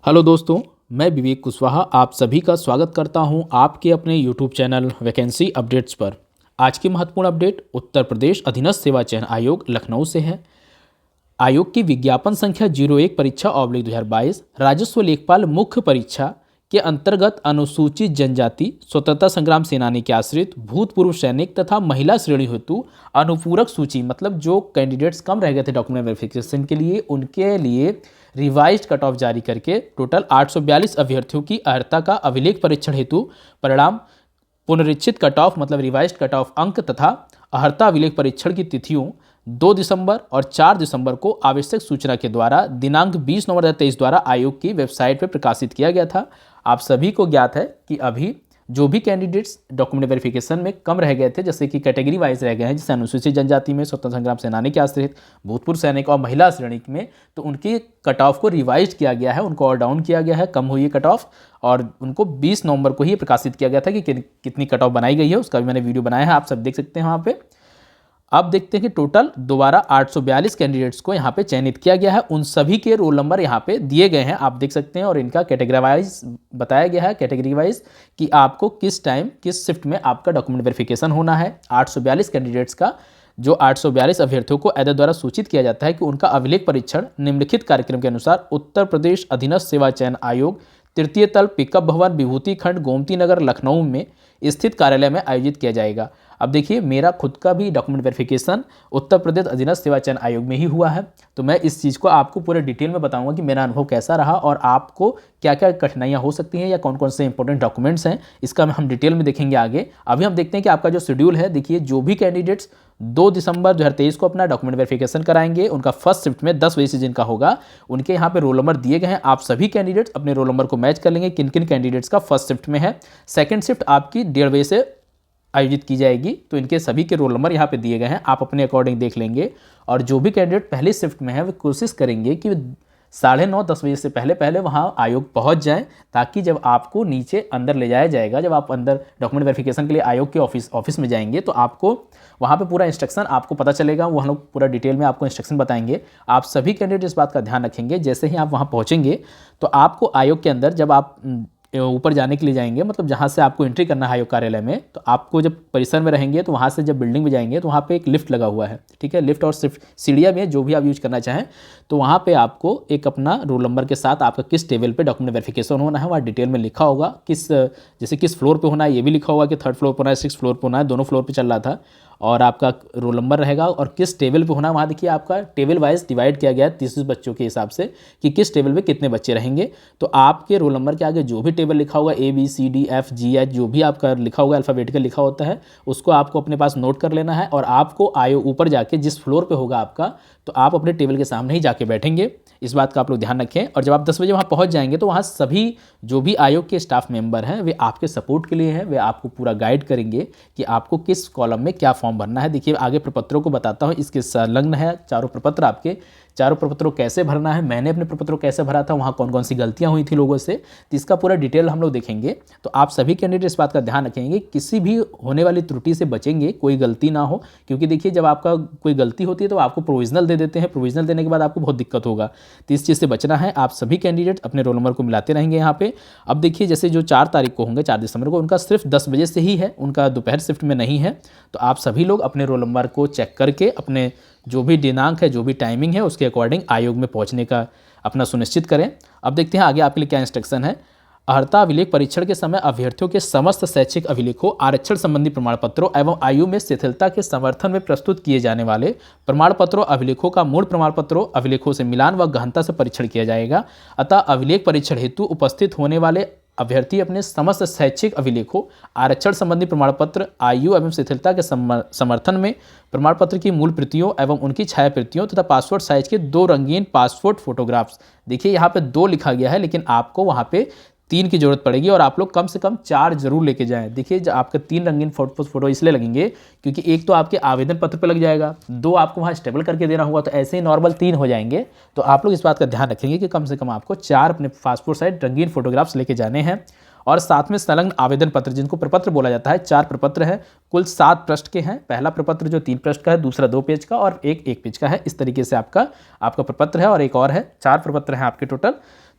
Hello दोस्तों, मैं विवेक कुशवाहा आप सभी का स्वागत करता हूं आपके अपने यूट्यूब चैनल वैकेंसी अपडेट्स पर। आज की महत्वपूर्ण अपडेट उत्तर प्रदेश अधीनस्थ सेवा चयन आयोग लखनऊ से है। आयोग की विज्ञापन संख्या 01 परीक्षा ऑब्लिक 2022 राजस्व लेखपाल मुख्य परीक्षा के अंतर्गत अनुसूचित जनजाति स्वतंत्रता संग्राम सेनानी के आश्रित भूतपूर्व सैनिक तथा महिला श्रेणी हेतु अनुपूरक सूची मतलब जो कैंडिडेट्स कम रह गए थे डॉक्यूमेंट वेरिफिकेशन के लिए उनके लिए रिवाइज्ड कट ऑफ जारी करके टोटल 842 अभ्यर्थियों की अर्हता का अभिलेख परीक्षण हेतु परिणाम पुनरीक्षित कट ऑफ मतलब रिवाइज्ड कट ऑफ अंक तथा अर्हता अभिलेख परीक्षण की तिथियों 2 दिसंबर और 4 दिसंबर को आवश्यक सूचना के द्वारा दिनांक 20 नवंबर 2023 द्वारा आयोग की वेबसाइट पर प्रकाशित किया गया था। आप सभी को ज्ञात है कि अभी जो भी कैंडिडेट्स डॉक्यूमेंट वेरिफिकेशन में कम रह गए थे, जैसे कि कैटेगरी वाइज रह गए हैं, जैसे अनुसूचित जनजाति में स्वतंत्रता संग्राम सेनानी के आश्रित भूतपूर्व सैनिक और महिला श्रेणी में, तो उनकी कट ऑफ को रिवाइज किया गया है, उनको और डाउन किया गया है, कम हुई है कट ऑफ और उनको 20 नवंबर को ही प्रकाशित किया गया था कि कितनी कट ऑफ बनाई गई है। उसका भी मैंने वीडियो बनाया है, आप सब देख सकते हैं वहाँ पे। अब देखते हैं कि टोटल दोबारा 842 कैंडिडेट्स को यहाँ पे चयनित किया गया है। उन सभी के रोल नंबर यहाँ पे दिए गए हैं, आप देख सकते हैं, और इनका कैटेगरी वाइज बताया गया है, कैटेगरी वाइज कि आपको किस टाइम किस शिफ्ट में आपका डॉक्यूमेंट वेरिफिकेशन होना है। 842 कैंडिडेट्स का जो 842 अभ्यर्थियों को आयोग द्वारा सूचित किया जाता है कि उनका अभिलेख परीक्षण निम्नलिखित कार्यक्रम के अनुसार उत्तर प्रदेश अधीनस्थ सेवा चयन आयोग तृतीय तल पिकअप भवन विभूति खंड गोमती नगर लखनऊ में स्थित कार्यालय में आयोजित किया जाएगा। अब देखिए, मेरा खुद का भी डॉक्यूमेंट वेरिफिकेशन उत्तर प्रदेश अधीनस्थ सेवा चयन आयोग में ही हुआ है, तो मैं इस चीज़ को आपको पूरे डिटेल में बताऊंगा कि मेरा अनुभव कैसा रहा और आपको क्या क्या कठिनाइयाँ हो सकती हैं या कौन कौन से इंपॉर्टेंट डॉक्यूमेंट्स हैं, इसका हम डिटेल में देखेंगे आगे। अभी हम देखते हैं कि आपका जो शेड्यूल है, देखिए जो भी कैंडिडेट्स 2 दिसंबर 2023 को अपना डॉक्यूमेंट वेरिफिकेशन कराएंगे, उनका फर्स्ट शिफ्ट में 10 बजे से जिनका होगा, उनके यहाँ पे रोल नंबर दिए गए हैं। आप सभी कैंडिडेट्स अपने रोल नंबर को मैच कर लेंगे किन किन कैंडिडेट्स का फर्स्ट शिफ्ट में है। सेकंड शिफ्ट आपकी 1:30 बजे से आयोजित की जाएगी, तो इनके सभी के रोल नंबर यहाँ पे दिए गए हैं, आप अपने अकॉर्डिंग देख लेंगे। और जो भी कैंडिडेट पहली शिफ्ट में है वो कोशिश करेंगे कि 9:30-10 बजे से पहले पहले वहाँ आयोग पहुँच जाएं, ताकि जब आपको नीचे अंदर ले जाया जाएगा, जब आप अंदर डॉक्यूमेंट वेरिफिकेशन के लिए आयोग के ऑफिस में जाएंगे, तो आपको वहाँ पे पूरा इंस्ट्रक्शन आपको पता चलेगा, वो हम लोग पूरा डिटेल में आपको इंस्ट्रक्शन बताएंगे। आप सभी कैंडिडेट इस बात का ध्यान रखेंगे, जैसे ही आप वहाँ पहुँचेंगे तो आपको आयोग के अंदर जब आप ऊपर जाने के लिए जाएंगे, मतलब जहाँ से आपको एंट्री करना है आयोग कार्यालय में, तो आपको जब परिसर में रहेंगे तो वहाँ से जब बिल्डिंग में जाएंगे तो वहाँ पे एक लिफ्ट लगा हुआ है, ठीक है, लिफ्ट और सिर्फ सीढ़ियाँ भी है, जो भी आप यूज करना चाहें, तो वहाँ पे आपको एक अपना रोल नंबर के साथ आपका किस टेबल पे डॉक्यूमेंट वेरिफिकेशन होना है वहाँ डिटेल में लिखा होगा, जैसे किस फ्लोर पे होना है ये भी लिखा होगा कि 3rd फ्लोर पर होना है, 6th फ्लोर पर होना है, दोनों फ्लोर पर चल रहा था, और आपका रोल नंबर रहेगा और किस टेबल पे होना है वहाँ देखिए आपका टेबल वाइज डिवाइड किया गया है 30 बच्चों के हिसाब से कि किस टेबल पे कितने बच्चे रहेंगे। तो आपके रोल नंबर के आगे जो भी टेबल लिखा होगा ABCDFGH जो भी आपका लिखा होगा अल्फ़ाबेटिकल लिखा होता है, उसको आपको अपने पास नोट कर लेना है और आपको आयोग ऊपर जाके जिस फ्लोर पर होगा आपका, तो आप अपने टेबल के सामने ही जाके बैठेंगे। इस बात का आप लोग ध्यान रखें। और जब आप 10 बजे वहाँ पहुँच जाएंगे तो वहाँ सभी जो भी आयोग के स्टाफ मेंबर हैं वे आपके सपोर्ट के लिए हैं, वे आपको पूरा गाइड करेंगे कि आपको किस कॉलम में क्या फॉर्म भरना है। देखिए आगे प्रपत्रों को बताता हूँ, इसके संलग्न है चारों प्रपत्र, आपके चारों प्रपत्रों कैसे भरना है, मैंने अपने प्रपत्रों कैसे भरा था, वहाँ कौन कौन सी गलतियाँ हुई थी लोगों से, तो इसका पूरा डिटेल हम लोग देखेंगे। तो आप सभी कैंडिडेट इस बात का ध्यान रखेंगे, किसी भी होने वाली त्रुटि से बचेंगे, कोई गलती ना हो, क्योंकि देखिए जब आपका कोई गलती होती है तो आपको प्रोविजनल दे देते हैं, प्रोविजनल देने के बाद आपको बहुत दिक्कत होगा, तो इस चीज़ से बचना है। आप सभी कैंडिडेट अपने रोल नंबर को मिलाते रहेंगे यहाँ पे। अब देखिए जैसे जो 4 तारीख को होंगे, 4 दिसंबर को, उनका सिर्फ 10 बजे से ही है, उनका दोपहर शिफ्ट में नहीं है, तो आप सभी लोग अपने रोल नंबर को चेक करके अपने जो भी दिनांक है, जो भी टाइमिंग है, उसके अकॉर्डिंग आयोग में पहुंचने का अपना सुनिश्चित करें। अब देखते हैं आगे आपके लिए क्या इंस्ट्रक्शन है। अर्हता अभिलेख परीक्षण के समय अभ्यर्थियों के समस्त शैक्षिक अभिलेखों, आरक्षण संबंधी प्रमाण पत्रों एवं आयु में शिथिलता के समर्थन में प्रस्तुत किए जाने वाले प्रमाण पत्रों, अभिलेखों का मूल प्रमाण पत्रों, अभिलेखों से मिलान व गहनता से परीक्षण किया जाएगा। अतः अभिलेख परीक्षण हेतु उपस्थित होने वाले अभ्यर्थी अपने समस्त शैक्षिक अभिलेखों, आरक्षण संबंधी प्रमाण पत्र, आयु एवं शिथिलता के समर्थन में प्रमाण पत्र की मूल प्रतियों एवं उनकी छायाप्रतियों तथा पासपोर्ट साइज के 2 रंगीन पासपोर्ट फोटोग्राफ्स, देखिए यहाँ पे 2 लिखा गया है लेकिन आपको वहाँ पे 3 की जरूरत पड़ेगी और आप लोग कम से कम 4 जरूर लेके जाएं। देखिए जो आपका 3 रंगीन फोटो इसलिए लगेंगे क्योंकि एक तो आपके आवेदन पत्र पे लग जाएगा, 2 आपको वहाँ स्टेबल करके देना होगा, तो ऐसे ही नॉर्मल 3 हो जाएंगे। तो आप लोग इस बात का ध्यान रखेंगे कि कम से कम आपको 4 अपने पासपोर्ट साइज रंगीन फोटोग्राफ्स लेके जाने हैं। और साथ में संलग्न आवेदन पत्र, जिनको प्रपत्र बोला जाता है, 4 प्रपत्र है, कुल 7 पृष्ठ के हैं। पहला प्रपत्र जो 3 पृष्ठ का है, दूसरा 2 पेज का और एक 1 पेज का है। इस तरीके से आपका प्रपत्र है और एक और है, 4 प्रपत्र हैं आपके टोटल।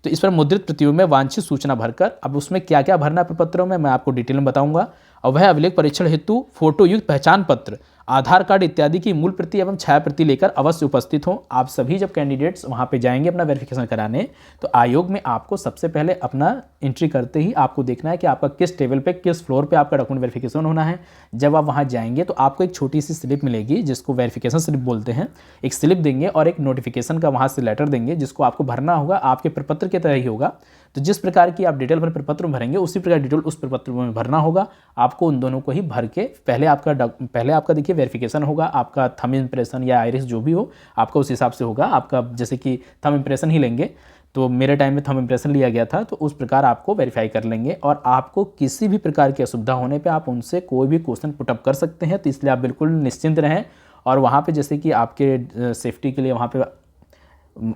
तो इस पर मुद्रित प्रतियों में वांछित सूचना भरकर, अब उसमें क्या क्या भरना है प्रपत्रों में मैं आपको डिटेल में बताऊंगा। और वह अभिलेख परीक्षण हेतु फोटोयुक्त पहचान पत्र, आधार कार्ड इत्यादि की मूल प्रति एवं छाया प्रति लेकर अवश्य उपस्थित हो। आप सभी जब कैंडिडेट्स वहां पे जाएंगे अपना वेरिफिकेशन कराने, तो आयोग में आपको सबसे पहले अपना एंट्री करते ही आपको देखना है कि आपका किस टेबल पे, किस फ्लोर पे आपका डॉक्यूमेंट वेरिफिकेशन होना है। जब आप वहां जाएंगे तो आपको एक छोटी सी स्लिप मिलेगी जिसको वेरिफिकेशन स्लिप बोलते हैं। एक स्लिप देंगे और एक नोटिफिकेशन का वहां से लेटर देंगे जिसको आपको भरना होगा, आपके प्रपत्र की तरह ही होगा। तो जिस प्रकार की आप डिटेल भर प्रपत्र में भरेंगे उसी प्रकार डिटेल उस प्रपत्र में भरना होगा। आपको उन दोनों को ही भर के पहले आपका देखिए वेरिफिकेशन होगा, आपका थंब इंप्रेशन या आइरिस जो भी हो आपका उस हिसाब से होगा। आपका जैसे कि थंब इंप्रेशन ही लेंगे, तो मेरे टाइम में थंब इंप्रेशन लिया गया था, तो उस प्रकार आपको वेरीफाई कर लेंगे। और आपको किसी भी प्रकार की असुविधा होने पे आप उनसे कोई भी क्वेश्चन पुटअप कर सकते हैं। तो इसलिए आप बिल्कुल निश्चिंत रहें। और वहाँ पे जैसे कि आपके सेफ्टी के लिए वहाँ पे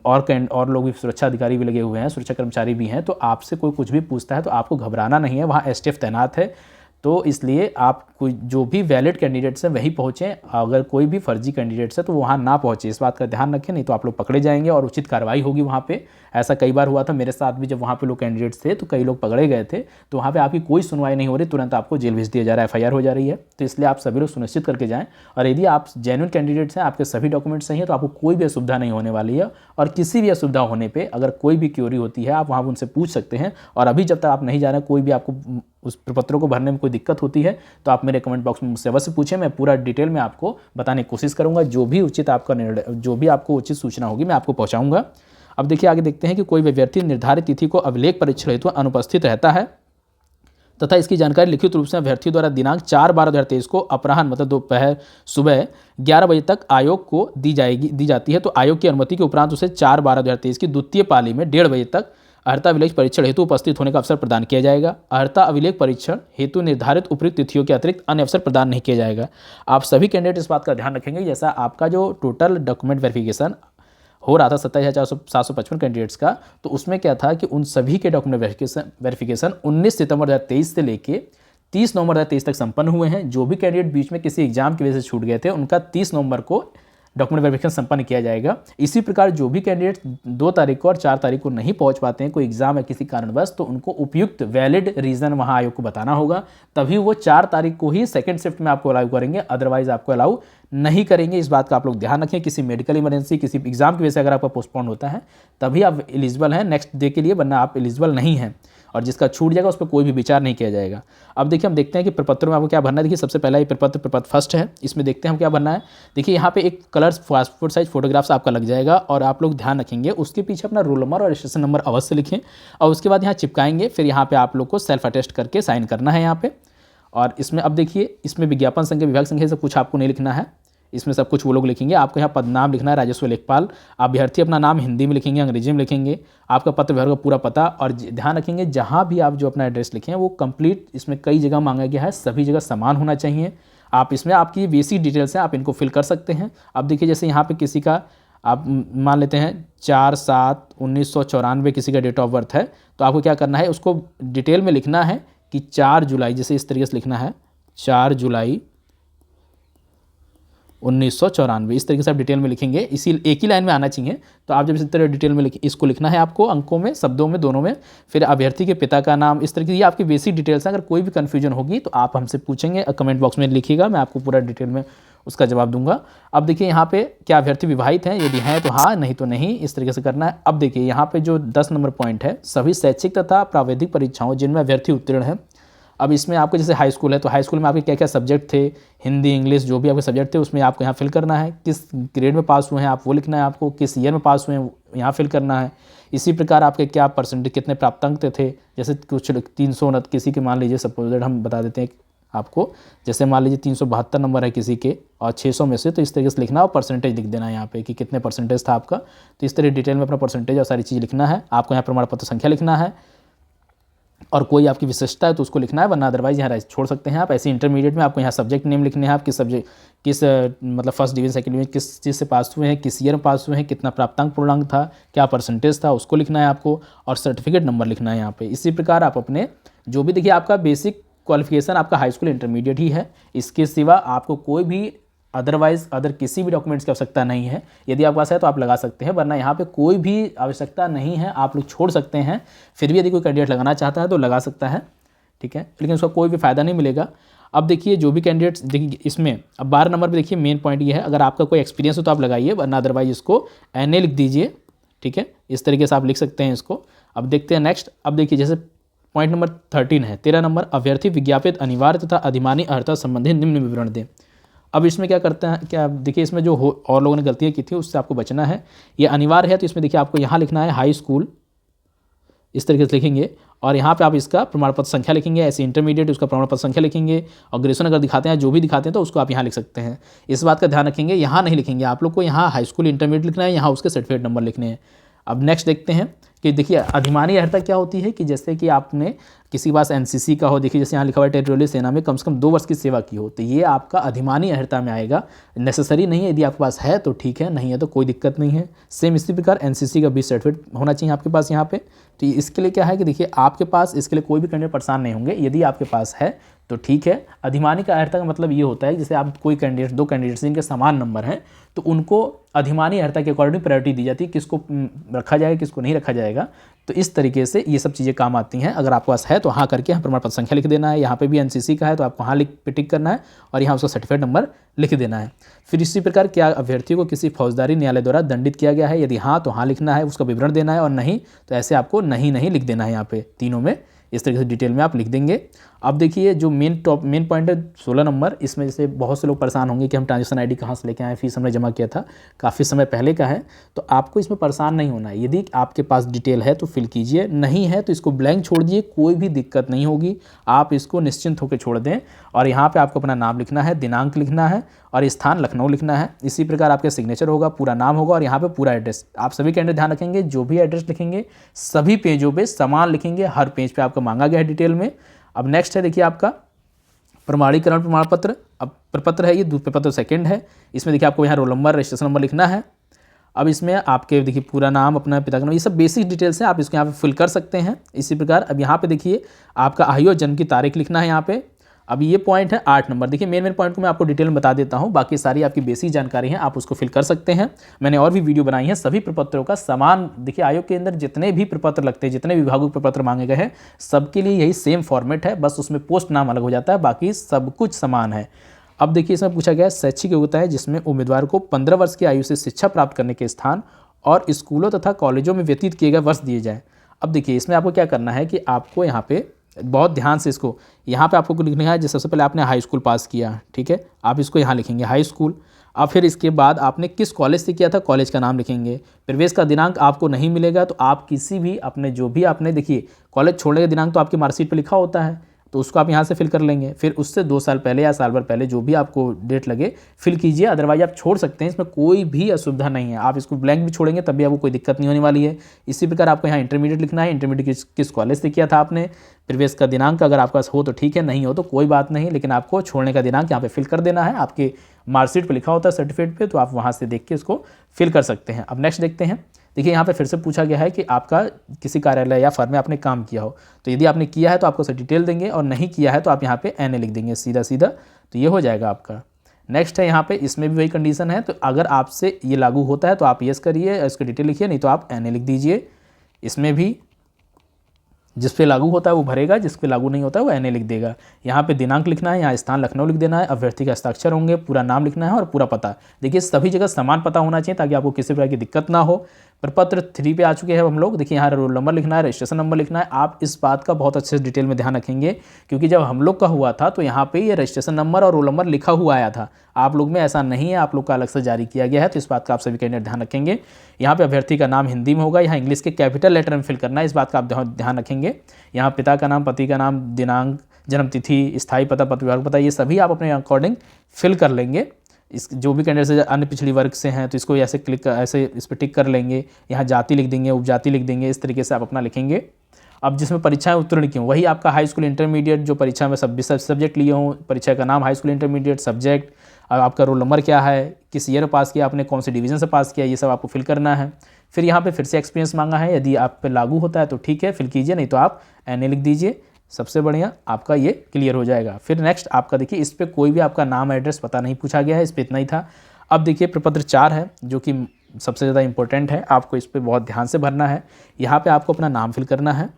और लोग भी, सुरक्षा अधिकारी भी लगे हुए हैं, सुरक्षा कर्मचारी भी हैं। तो आपसे कोई कुछ भी पूछता है तो आपको घबराना नहीं है, वहाँ एसटीएफ तैनात है। तो इसलिए आप कोई जो भी वैलिड कैंडिडेट्स हैं वहीं पहुँचें। अगर कोई भी फर्जी कैंडिडेट्स है तो वहाँ ना पहुँचे, इस बात का ध्यान रखें, नहीं तो आप लोग पकड़े जाएंगे और उचित कार्रवाई होगी वहाँ पे। ऐसा कई बार हुआ था मेरे साथ भी, जब वहाँ पे लोग कैंडिडेट्स थे तो कई लोग पकड़े गए थे। तो वहाँ पे आपकी कोई सुनवाई नहीं हो रही, तुरंत आपको जेल भेज दिया जा रहा है, एफआईआर हो जा रही है। तो इसलिए आप सभी लोग सुनिश्चित करके जाएँ। और यदि आप जेन्युइन कैंडिडेट्स हैं, आपके सभी डॉक्यूमेंट्स सही हैं, तो आपको कोई भी असुविधा नहीं होने वाली है। और किसी भी असुविधा होने पर अगर कोई भी क्यूरी होती है आप वहाँ उनसे पूछ सकते हैं। और अभी जब तक आप नहीं जा रहे, कोई भी आपको उस प्रपत्रों को भरने में कोई दिक्कत होती है तो आप मेरे कमेंट बॉक्स में मुझसे अवश्य पूछें। मैं पूरा डिटेल में आपको बताने की कोशिश करूंगा। जो भी उचित आपका निर्णय, जो भी आपको उचित सूचना होगी मैं आपको पहुंचाऊंगा। अब देखिए आगे देखते हैं कि कोई विद्यार्थी निर्धारित तिथि को अभिलेख परीक्षण हेतु अनुपस्थित रहता है तथा इसकी जानकारी लिखित रूप से अभ्यर्थी द्वारा दिनांक 4/12/2023 को अपराह्न मतलब दोपहर सुबह 11 बजे तक आयोग को दी जाती है। तो आयोग की अनुमति के उपरांत उसे 4/12/2023 की द्वितीय पाली में 1:30 बजे तक अर्हता अभिलेख परीक्षण हेतु उपस्थित होने का अवसर प्रदान किया जाएगा। अर्हता अभिलेख परीक्षण हेतु निर्धारित उपयुक्त तिथियों के अतिरिक्त अन्य अवसर प्रदान नहीं किया जाएगा। आप सभी कैंडिडेट इस बात का ध्यान रखेंगे, जैसा आपका जो टोटल डॉक्यूमेंट वेरिफिकेशन हो रहा था 27,755 कैंडिडेट्स का, तो उसमें क्या था कि उन सभी के डॉक्यूमेंट वेरिफिकेशन 19 सितंबर 2023 से लेके 30 नवंबर 2023 तक संपन्न हुए हैं। जो भी कैंडिडेट बीच में किसी एग्जाम की वजह से छूट गए थे उनका 30 नवंबर को डॉक्यूमेंट वेरिफिकेशन संपन्न किया जाएगा। इसी प्रकार जो भी कैंडिडेट 2 तारीख को और 4 तारीख को नहीं पहुंच पाते हैं, कोई एग्जाम है किसी कारणवश, तो उनको उपयुक्त वैलिड रीजन वहां आयोग को बताना होगा, तभी वो 4 तारीख को ही सेकंड शिफ्ट में आपको अलाउ करेंगे, अदरवाइज आपको अलाउ नहीं करेंगे। इस बात का आप लोग ध्यान रखें। किसी मेडिकल इमरजेंसी, किसी एग्जाम की वजह से अगर आपका पोस्टपोन होता है तभी आप एलिजिबल हैं नेक्स्ट डे के लिए, वरना आप एलिजिबल नहीं हैं। और जिसका छूट जाएगा उस पर कोई भी विचार नहीं किया जाएगा। अब देखिए हम देखते हैं कि प्रपत्र में आपको क्या भरना है। देखिए सबसे पहला ये प्रपत्र फर्स्ट है, इसमें देखते हैं हम क्या भरना है। देखिए यहाँ पे एक कलर पासपोर्ट साइज फोटोग्राफ्स आपका लग जाएगा और आप लोग ध्यान रखेंगे उसके पीछे अपना रोल नंबर और रजिस्ट्रेशन नंबर अवश्य लिखें। और उसके बाद यहाँ चिपकाएंगे, फिर यहाँ पे आप लोग को सेल्फ अटेस्ट करके साइन करना है यहाँ पे। और इसमें अब देखिए इसमें विज्ञापन संख्या, विभाग संख्या सब कुछ आपको नहीं लिखना है, इसमें सब कुछ वो लोग लिखेंगे। आपको यहाँ पद नाम लिखना है राजस्व लेखपाल। अभ्यर्थी अपना नाम हिंदी में लिखेंगे, अंग्रेजी में लिखेंगे, आपका पत्र विभाग का पूरा पता। और ध्यान रखेंगे जहाँ भी आप जो अपना एड्रेस लिखें वो कंप्लीट, इसमें कई जगह मांगा गया है, सभी जगह समान होना चाहिए। आप इसमें आपकी बेसिक डिटेल्स हैं, आप इनको फिल कर सकते हैं। अब देखिए जैसे यहाँ पे किसी का आप मान लेते हैं 4/7/1994 किसी का डेट ऑफ बर्थ है, तो आपको क्या करना है, उसको डिटेल में लिखना है कि 4 जुलाई, जैसे इस तरीके से लिखना है 4 जुलाई 1994, इस तरीके से आप डिटेल में लिखेंगे। इसी एक ही लाइन में आना चाहिए। तो आप जब इस तरह डिटेल में इसको लिखना है आपको, अंकों में, शब्दों में, दोनों में। फिर अभ्यर्थी के पिता का नाम, इस तरीके से ये आपकी बेसिक डिटेल्स हैं। अगर कोई भी कन्फ्यूजन होगी तो आप हमसे पूछेंगे, कमेंट बॉक्स में लिखिएगा, मैं आपको पूरा डिटेल में उसका जवाब दूंगा। अब देखिए यहाँ पे क्या अभ्यर्थी विवाहित हैं, यदि हैं तो हाँ, नहीं तो नहीं, इस तरीके से करना है। अब देखिए यहाँ पे जो 10 नंबर पॉइंट है, सभी शैक्षिक तथा प्राविधिक परीक्षाओं जिनमें अभ्यर्थी उत्तीर्ण है। अब इसमें आपको जैसे हाई स्कूल है तो हाई स्कूल में आपके क्या क्या सब्जेक्ट थे, हिंदी, इंग्लिश, जो भी आपके सब्जेक्ट थे उसमें आपको यहाँ फिल करना है। किस ग्रेड में पास हुए हैं आप वो लिखना है आपको, किस ईयर में पास हुए हैं यहाँ फिल करना है। इसी प्रकार आपके क्या परसेंटेज, कितने प्राप्तांक थे, जैसे कुछ 300, किसी के मान लीजिए सपोज हम बता देते हैं आपको, जैसे मान लीजिए 372 नंबर है किसी के और 600 में से, तो इस तरीके से लिखना और परसेंटेज लिख देना है यहाँ पे कि कितने परसेंटेज था आपका। तो इस तरह डिटेल में अपना परसेंटेज और सारी चीज़ लिखना है। आपको यहाँ प्रमाण पत्र संख्या लिखना है और कोई आपकी विशेषता है तो उसको लिखना है, वरना अदरवाइज यहाँ छोड़ सकते हैं आप। ऐसे इंटरमीडिएट में आपको यहाँ सब्जेक्ट नेम लिखने हैं, आप किस सब्जेक्ट, किस मतलब फर्स्ट डिवीजन सेकंड डिवीजन किस चीज़ से पास हुए हैं, किस ईयर में पास हुए हैं, कितना प्राप्तांक पूर्णांक था, क्या परसेंटेज था, उसको लिखना है आपको। और सर्टिफिकेट नंबर लिखना है यहाँ पे। इसी प्रकार आप अपने जो भी, देखिए आपका बेसिक क्वालिफिकेशन आपका हाई स्कूल इंटरमीडिएट ही है, इसके सिवा आपको कोई भी अदरवाइज़ अदर किसी भी डॉक्यूमेंट्स की आवश्यकता नहीं है। यदि आपके पास है तो आप लगा सकते हैं, वरना यहाँ पे कोई भी आवश्यकता नहीं है, आप लोग छोड़ सकते हैं। फिर भी यदि कोई कैंडिडेट लगाना चाहता है तो लगा सकता है, ठीक है, लेकिन उसका कोई भी फ़ायदा नहीं मिलेगा। अब देखिए जो भी कैंडिडेट्स, देखिए इसमें अब 12 नंबर पे देखिए मेन पॉइंट ये है, अगर आपका कोई एक्सपीरियंस हो तो आप लगाइए, वरना अदरवाइज इसको NA लिख दीजिए, ठीक है, इस तरीके से आप लिख सकते हैं इसको। अब देखते हैं नेक्स्ट। अब देखिए जैसे पॉइंट नंबर 13 है, 13 नंबर, अभ्यर्थी विज्ञापित अनिवार्य तथा अधिमानी अर्हता संबंधी निम्न विवरण दें। अब इसमें क्या करते हैं, क्या देखिए इसमें जो और लोगों ने गलतियाँ की थी उससे आपको बचना है। ये अनिवार्य है तो इसमें देखिए आपको यहाँ लिखना है हाई स्कूल, इस तरीके से लिखेंगे, और यहाँ पे आप इसका प्रमाण पत्र संख्या लिखेंगे, ऐसे इंटरमीडिएट उसका प्रमाण पत्र संख्या लिखेंगे, और ग्रेजुएशन अगर दिखाते हैं, जो भी दिखाते हैं तो उसको आप यहाँ लिख सकते हैं। इस बात का ध्यान रखेंगे, यहाँ नहीं लिखेंगे आप लोग को, यहाँ हाई स्कूल इंटरमीडिएट लिखना है, यहाँ उसके सर्टिफिकेट नंबर लिखने हैं। अब नेक्स्ट देखते हैं कि देखिए अधिमानी अर्हता क्या होती है, कि जैसे कि आपने किसी के पास NCC का हो, देखिए जैसे यहाँ लिखा हुआ है टेरिटोरियल सेना में कम से कम 2 वर्ष की सेवा की हो, तो ये आपका अधिमानी अर्हता में आएगा। नेसेसरी नहीं है, यदि आपके पास है तो ठीक है, नहीं है तो कोई दिक्कत नहीं है। सेम इसी प्रकार NCC का भी सर्टिफिकेट होना चाहिए आपके पास यहाँ पे। तो इसके लिए क्या है कि देखिए आपके पास, इसके लिए कोई भी कैंडिडेट परेशान नहीं होंगे, यदि आपके पास है तो ठीक है। अधिमानी का अर्हता का मतलब ये होता है, जैसे आप कोई कैंडिडेट, 2 कैंडिडेट्स जिनके समान नंबर हैं, तो उनको अधिमानी अर्हता के अकॉर्डिंग प्रायोरिटी दी जाती है, किसको रखा जाएगा किसको नहीं रखा जाएगा। तो इस तरीके से ये सब चीज़ें काम आती हैं। अगर आपके पास है तो हाँ करके यहाँ प्रमाण पत्र संख्या लिख देना है, यहाँ पे भी NCC का है तो आपको हाँ लिख पे टिक करना है, और यहाँ उसका सर्टिफिकेट नंबर लिख देना है। फिर इसी प्रकार क्या अभ्यर्थी को किसी फौजदारी न्यायालय द्वारा दंडित किया गया है, यदि हाँ तो हाँ लिखना है, उसका विवरण देना है, और नहीं तो ऐसे आपको नहीं लिख देना है। यहाँ पे तीनों में इस तरीके से डिटेल में आप लिख देंगे। अब देखिए जो मेन पॉइंट है 16 नंबर, इसमें जैसे बहुत से लोग परेशान होंगे कि हम ट्रांजेक्शन ID कहाँ से लेके आए, फीस हमने जमा किया था, काफ़ी समय पहले का है, तो आपको इसमें परेशान नहीं होना है। यदि आपके पास डिटेल है तो फिल कीजिए, नहीं है तो इसको ब्लैंक छोड़ दीजिए, कोई भी दिक्कत नहीं होगी, आप इसको निश्चिंत होकर छोड़ दें। और यहाँ पर आपको अपना नाम लिखना है, दिनांक लिखना है, और स्थान लखनऊ लिखना है। इसी प्रकार आपका सिग्नेचर होगा, पूरा नाम होगा, और यहाँ पे पूरा एड्रेस। आप सभी कैंडिडेट ध्यान रखेंगे, जो भी एड्रेस लिखेंगे सभी पेजों पे समान लिखेंगे, हर पेज पे आपका मांगा गया है डिटेल में। अब नेक्स्ट है देखिए आपका प्रमाणीकरण प्रमाण पत्र। अब प्रपत्र है, ये प्रपत्र सेकंड है। इसमें देखिए आपको यहाँ रोल नंबर, रजिस्ट्रेशन नंबर लिखना है। अब इसमें आपके देखिए पूरा नाम, अपना पिता का नाम, ये सब बेसिक डिटेल्स हैं, आप इसको यहाँ पे फिल कर सकते हैं। इसी प्रकार अब यहाँ पे देखिए आपका आयु और जन्म की तारीख लिखना है यहाँ पे। अब ये पॉइंट है 8 नंबर। देखिए मेन पॉइंट को मैं आपको डिटेल में बता देता हूँ, बाकी सारी आपकी बेसिक जानकारी है, आप उसको फिल कर सकते हैं। मैंने और भी वीडियो बनाई है, सभी प्रपत्रों का समान, देखिए आयोग के अंदर जितने भी प्रपत्र लगते हैं, जितने विभागों के प्रपत्र मांगे गए हैं, सबके लिए यही सेम फॉर्मेट है, बस उसमें पोस्ट नाम अलग हो जाता है, बाकी सब कुछ समान है। अब देखिए इसमें पूछा गया है शैक्षिक योग्यता है, जिसमें उम्मीदवार को 15 वर्ष की आयु से शिक्षा प्राप्त करने के स्थान और स्कूलों तथा कॉलेजों में व्यतीत किए गए वर्ष दिए जाएँ। अब देखिए इसमें आपको क्या करना है कि आपको यहाँ पे बहुत ध्यान से इसको, यहाँ पे आपको लिखना है, जैसे सबसे पहले आपने हाई स्कूल पास किया, ठीक है, आप इसको यहाँ लिखेंगे हाई स्कूल। अब फिर इसके बाद आपने किस कॉलेज से किया था, कॉलेज का नाम लिखेंगे। प्रवेश का दिनांक आपको नहीं मिलेगा, तो आप किसी भी अपने जो भी आपने, देखिए कॉलेज छोड़ने का दिनांक तो आपकी मार्कशीट पे लिखा होता है, तो उसको आप यहाँ से फिल कर लेंगे। फिर उससे 2 साल पहले या साल भर पहले जो भी आपको डेट लगे फिल कीजिए, अदरवाइज आप छोड़ सकते हैं, इसमें कोई भी असुविधा नहीं है। आप इसको ब्लैंक भी छोड़ेंगे तब भी आपको कोई दिक्कत नहीं होने वाली है। इसी प्रकार आपको यहाँ इंटरमीडिएट लिखना है, इंटरमीडिएट किस कॉलेज से किया था आपने, प्रवेश का दिनांक अगर आपके पास हो तो ठीक है, नहीं हो तो कोई बात नहीं, लेकिन आपको छोड़ने का दिनांक यहाँ पे फिल कर देना है। आपके मार्कशीट पे लिखा होता है, सर्टिफिकेट पे, तो आप वहाँ से देख के इसको फिल कर सकते हैं। अब नेक्स्ट देखते हैं। देखिए यहाँ पे फिर से पूछा गया है कि आपका किसी कार्यालय या फर्म में आपने काम किया हो, तो यदि आपने किया है तो आपको सब डिटेल देंगे, और नहीं किया है तो आप यहाँ पे NA लिख देंगे सीधा, तो ये हो जाएगा आपका। नेक्स्ट है यहाँ पे, इसमें भी वही कंडीशन है, तो अगर आपसे ये लागू होता है तो आप यस करिए, इसकी डिटेल लिखिए, नहीं तो आप NA लिख दीजिए। इसमें भी जिस पे लागू होता है वो भरेगा, जिस पे लागू नहीं होता है वो NA लिख देगा। यहाँ पे दिनांक लिखना है, यहाँ स्थान लखनऊ लिख देना है, अभ्यर्थी का हस्ताक्षर होंगे, पूरा नाम लिखना है और पूरा पता। देखिए सभी जगह समान पता होना चाहिए ताकि आपको किसी प्रकार की दिक्कत ना हो। प्रपत्र 3 पे आ चुके हैं हम लोग। देखिए यहाँ रोल नंबर लिखना है, रजिस्ट्रेशन नंबर लिखना है। आप इस बात का बहुत अच्छे से डिटेल में ध्यान रखेंगे, क्योंकि जब हम लोग का हुआ था तो यहाँ पे ये रजिस्ट्रेशन नंबर और रोल नंबर लिखा हुआ आया था। आप लोग में ऐसा नहीं है, आप लोग का अलग से जारी किया गया है, तो इस बात का आप सभी कैंडिडेट ध्यान रखेंगे। यहाँ पे अभ्यर्थी का नाम हिंदी में होगा, यहाँ इंग्लिश के कैपिटल लेटर में फिल करना है, इस बात का आप ध्यान रखेंगे। यहाँ पिता का नाम, पति का नाम, दिनांक, जन्म तिथि, स्थायी पता, पत्र विभाग पता, ये सभी आप अपने अकॉर्डिंग फिल कर लेंगे। इस जो भी कैंडिडेट से अन्य पिछड़ी वर्ग से हैं तो इसको ऐसे ऐसे इस पर टिक कर लेंगे। यहाँ जाति लिख देंगे, उपजाति लिख देंगे, इस तरीके से आप अपना लिखेंगे। अब जिसमें परीक्षाएं उत्तीर्ण की हों वही आपका हाई स्कूल इंटरमीडिएट, जो परीक्षा में सब्जेक्ट लिए हों, परीक्षा का नाम हाई स्कूल इंटरमीडिएट, सब्जेक्ट, आपका रोल नंबर क्या है, किस ईयर पास किया आपने, कौन से डिवीज़न से पास किया, ये सब आपको फिल करना है। फिर यहाँ पे फिर से एक्सपीरियंस मांगा है, यदि आप पे लागू होता है तो ठीक है फिल कीजिए, नहीं तो आप NA लिख दीजिए। सबसे बढ़िया आपका ये क्लियर हो जाएगा। फिर नेक्स्ट आपका देखिए, इस पर कोई भी आपका नाम एड्रेस पता नहीं पूछा गया है, इस पर इतना ही था। अब देखिए प्रपत्र 4 है जो कि सबसे ज़्यादा इंपॉर्टेंट है, आपको इस पर बहुत ध्यान से भरना है। यहाँ पे आपको अपना नाम फिल करना है।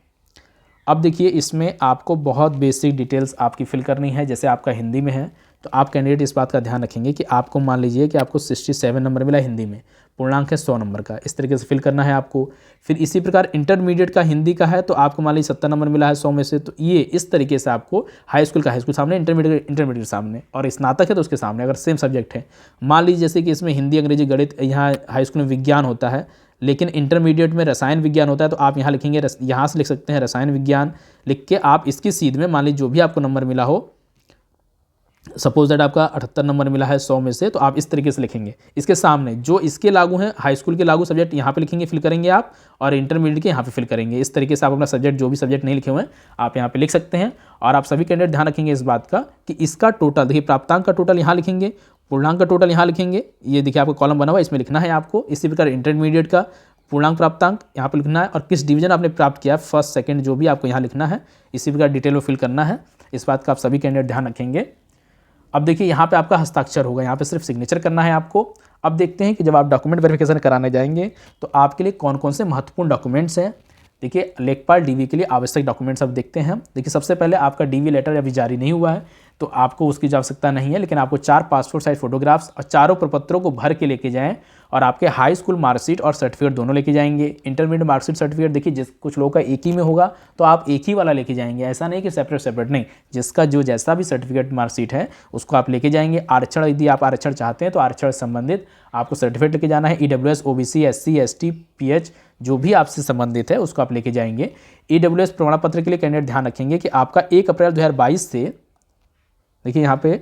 अब देखिए इसमें आपको बहुत बेसिक डिटेल्स आपकी फिल करनी है। जैसे आपका हिंदी में है तो आप कैंडिडेट इस बात का ध्यान रखेंगे कि आपको मान लीजिए कि आपको 67 नंबर मिला हिंदी में, पूर्णांक है 100 नंबर का, इस तरीके से फिल करना है आपको। फिर इसी प्रकार इंटरमीडिएट का हिंदी का है तो आपको मान लीजिए 70 नंबर मिला है 100 में से, तो ये इस तरीके से आपको हाई स्कूल का हाई स्कूल सामने, इंटरमीडिएट सामने, और स्नातक है तो उसके सामने अगर सेम सब्जेक्ट है। मान लीजिए जैसे कि इसमें हिंदी, अंग्रेजी, गणित, यहाँ हाई स्कूल में विज्ञान होता है लेकिन इंटरमीडिएट में रसायन विज्ञान होता है, तो आप यहाँ लिखेंगे, यहाँ से लिख सकते हैं रसायन विज्ञान लिख के आप इसकी सीध में मान लीजिए जो भी आपको नंबर मिला हो, सपोज दैट आपका 78 नंबर मिला है 100 में से, तो आप इस तरीके से लिखेंगे। इसके सामने जो इसके लागू हैं, हाई स्कूल के लागू सब्जेक्ट यहाँ पे लिखेंगे, फिल करेंगे आप, और इंटरमीडिएट के यहाँ पे फिल करेंगे। इस तरीके से आप अपना सब्जेक्ट, जो भी सब्जेक्ट नहीं लिखे हुए हैं, आप यहाँ पे लिख सकते हैं। और आप सभी कैंडिडेट ध्यान रखेंगे इस बात का कि इसका टोटल देखिए, प्राप्तांक का टोटल यहाँ लिखेंगे, पूर्णांक का टोटल यहाँ लिखेंगे, ये देखिए आपको कॉलम बना हुआ है, इसमें लिखना है आपको। इसी प्रकार इंटरमीडिएट का पूर्णांक प्राप्तांक यहाँ पर लिखना है, और किस डिवीजन आपने प्राप्त किया, फर्स्ट सेकंड जो भी आपको यहाँ लिखना है, इसी प्रकार डिटेल में फिल करना है। इस बात का आप सभी कैंडिडेट ध्यान रखेंगे। अब देखिए यहाँ पे आपका हस्ताक्षर होगा, यहाँ पे सिर्फ सिग्नेचर करना है आपको। अब देखते हैं कि जब आप डॉक्यूमेंट वेरिफिकेशन कराने जाएंगे तो आपके लिए कौन कौन से महत्वपूर्ण डॉक्यूमेंट्स हैं। देखिए लेखपाल डीवी के लिए आवश्यक डॉक्यूमेंट्स अब देखते हैं। देखिए सबसे पहले आपका डीवी लेटर अभी जारी नहीं हुआ है तो आपको उसकी आवश्यकता नहीं है, लेकिन आपको 4 पासपोर्ट साइज फोटोग्राफ्स और चारों प्रपत्रों को भर के लेके जाएं, और आपके हाई स्कूल मार्कशीट और सर्टिफिकेट दोनों लेके जाएंगे। इंटरमीडिएट मार्कशीट सर्टिफिकेट देखिए जिस कुछ लोगों का एक ही में होगा तो आप एक ही वाला लेके जाएंगे, ऐसा नहीं कि सेपरेट नहीं, जिसका जो जैसा भी सर्टिफिकेट मार्कशीट है उसको आप लेके जाएंगे। आरक्षण, यदि आप आरक्षण चाहते हैं तो आरक्षण संबंधित आपको सर्टिफिकेट लेके जाना है। EWS, OBC, SC, ST, PH जो भी आपसे संबंधित है उसको आप लेके जाएंगे। EWS प्रमाण पत्र के लिए कैंडिडेट ध्यान रखेंगे कि आपका 1 अप्रैल 2022 से, देखिए यहाँ पे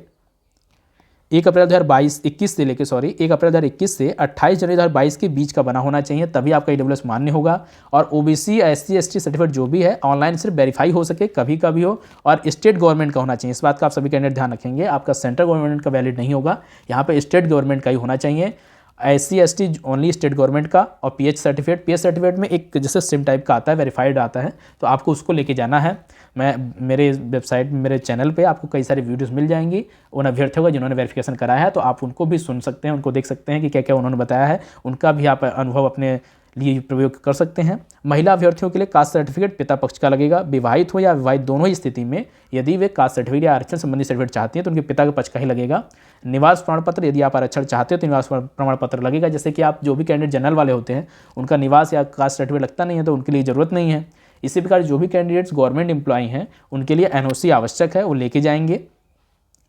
1 अप्रैल 2021 से लेके 1 अप्रैल 2021 से 28 जनवरी 2022 के बीच का बना होना चाहिए, तभी आपका EWS मान्य होगा। और OBC, SC, ST सर्टिफिकेट जो भी है ऑनलाइन सिर्फ वेरीफाई हो सके, कभी का भी हो, और स्टेट गवर्नमेंट का होना चाहिए। इस बात का आप सभी कैंडिडेट ध्यान रखेंगे, आपका सेंट्रल गवर्नमेंट का वैलिड नहीं होगा, यहाँ पे स्टेट गवर्नमेंट का ही होना चाहिए। SC, ST only state government का। और PH सर्टिफिकेट में एक जैसे सिम टाइप का आता है, वेरीफाइड आता है, तो आपको उसको लेके जाना है। मेरे वेबसाइट, मेरे चैनल पे आपको कई सारी वीडियोस मिल जाएंगी उन अभ्यर्थियों का जिन्होंने वेरिफिकेशन कराया है, तो आप उनको भी सुन सकते हैं, उनको देख सकते हैं कि क्या क्या उन्होंने बताया है, उनका भी आप अनुभव अपने लिए प्रयोग कर सकते हैं। महिला अभ्यर्थियों के लिए कास्ट सर्टिफिकेट पिता पक्ष का लगेगा, विवाहित हो या विवाहित दोनों ही स्थिति में यदि वे कास्ट सर्टिफिकेट या आरक्षण संबंधी सर्टिफिकेट चाहती हैं तो उनके पिता के पक्ष का ही लगेगा। निवास प्रमाण पत्र, यदि आप आरक्षण चाहते हो तो निवास प्रमाण पत्र लगेगा। जैसे कि आप जो भी कैंडिडेट जनरल वाले होते हैं उनका निवास या कास्ट सर्टिफिकेट लगता नहीं है तो उनके लिए ज़रूरत नहीं है। इसी प्रकार जो भी कैंडिडेट्स गवर्नमेंट एम्प्लॉई हैं उनके लिए NOC आवश्यक है, वो लेके जाएंगे।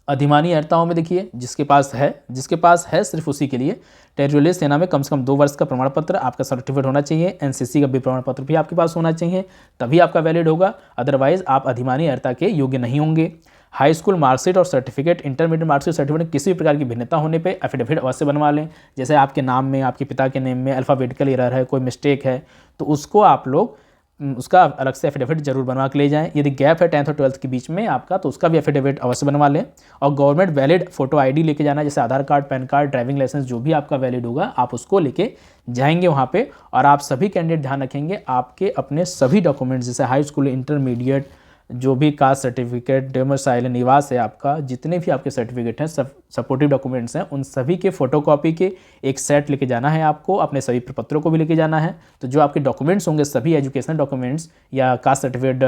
अधिमानी अर्ताओं में देखिए जिसके पास है सिर्फ उसी के लिए। टेरिटोरियल सेना में कम से कम 2 वर्ष का प्रमाण पत्र, आपका सर्टिफिकेट होना चाहिए। NCC का भी प्रमाण पत्र भी आपके पास होना चाहिए, तभी आपका वैलिड होगा, अदरवाइज आप अधिमानी अर्ता के योग्य नहीं होंगे। हाई स्कूल मार्कशीट और सर्टिफिकेट, इंटरमीडिएट मार्कशीट सर्टिफिकेट किसी भी प्रकार की भिन्नता होने पे एफिडेविट अवश्य बनवा लें। जैसे आपके नाम में, आपके पिता के नेम में अल्फ़ाबेटिकल एरर है, कोई मिस्टेक है, तो उसको आप लोग उसका अलग से एफिडेविट जरूर बनवा के ले जाएं। यदि गैप है 10th और 12th के बीच में आपका, तो उसका भी एफिडेविट अवश्य बनवा लें। और गवर्नमेंट वैलिड फोटो ID लेके जाना, जैसे Aadhaar card, PAN card, driving licence जो भी आपका वैलिड होगा आप उसको लेके जाएंगे वहाँ पे। और आप सभी कैंडिडेट ध्यान रखेंगे आपके अपने सभी डॉक्यूमेंट्स, जैसे हाई स्कूल, इंटरमीडिएट, जो भी कास्ट सर्टिफिकेट, डोमिसाइल, निवास है आपका, जितने भी आपके सर्टिफिकेट हैं, सब सपोर्टिव डॉक्यूमेंट्स हैं, उन सभी के फोटोकॉपी के एक सेट लेके जाना है आपको। अपने सभी प्रपत्रों को भी लेके जाना है। तो जो आपके डॉक्यूमेंट्स होंगे, सभी एजुकेशनल डॉक्यूमेंट्स या कास्ट सर्टिफिकेट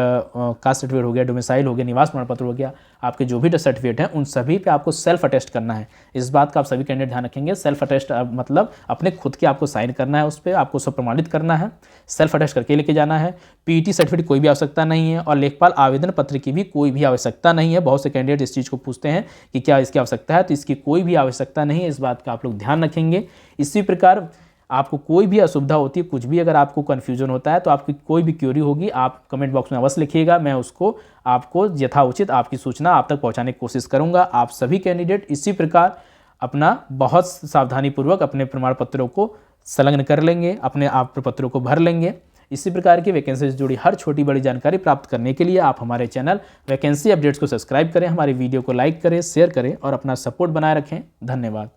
हो गया, डोमिसाइल हो गया, निवास प्रमाण पत्र हो गया, आपके जो भी सर्टिफिकेट हैं उन सभी पे आपको सेल्फ अटेस्ट करना है। इस बात का आप सभी कैंडिडेट ध्यान रखेंगे। सेल्फ अटेस्ट मतलब अपने खुद के आपको साइन करना है, उस पर आपको सब प्रमाणित करना है, सेल्फ अटेस्ट करके लेके जाना है। PET सर्टिफिकेट कोई भी आवश्यकता नहीं है, और लेखपाल आवेदन पत्र की भी कोई भी आवश्यकता नहीं है। बहुत से कैंडिडेट इस चीज़ को पूछते हैं कि क्या इसकी आवश्यकता है, तो इसकी कोई भी आवश्यकता नहीं है, इस बात का आप लोग ध्यान रखेंगे। इसी प्रकार आपको कोई भी असुविधा होती है, कुछ भी अगर आपको कन्फ्यूजन होता है, तो आपकी कोई भी क्वेरी होगी आप कमेंट बॉक्स में अवश्य लिखिएगा, मैं उसको आपको यथाउचित आपकी सूचना आप तक पहुंचाने की कोशिश करूंगा। आप सभी कैंडिडेट इसी प्रकार अपना बहुत सावधानीपूर्वक अपने प्रमाण पत्रों को संलग्न कर लेंगे, अपने आप प्रपत्रों को भर लेंगे। इसी प्रकार की वैकेंसी से जुड़ी हर छोटी बड़ी जानकारी प्राप्त करने के लिए आप हमारे चैनल वैकेंसी अपडेट्स को सब्सक्राइब करें, हमारे वीडियो को लाइक करें, शेयर करें और अपना सपोर्ट बनाए रखें। धन्यवाद।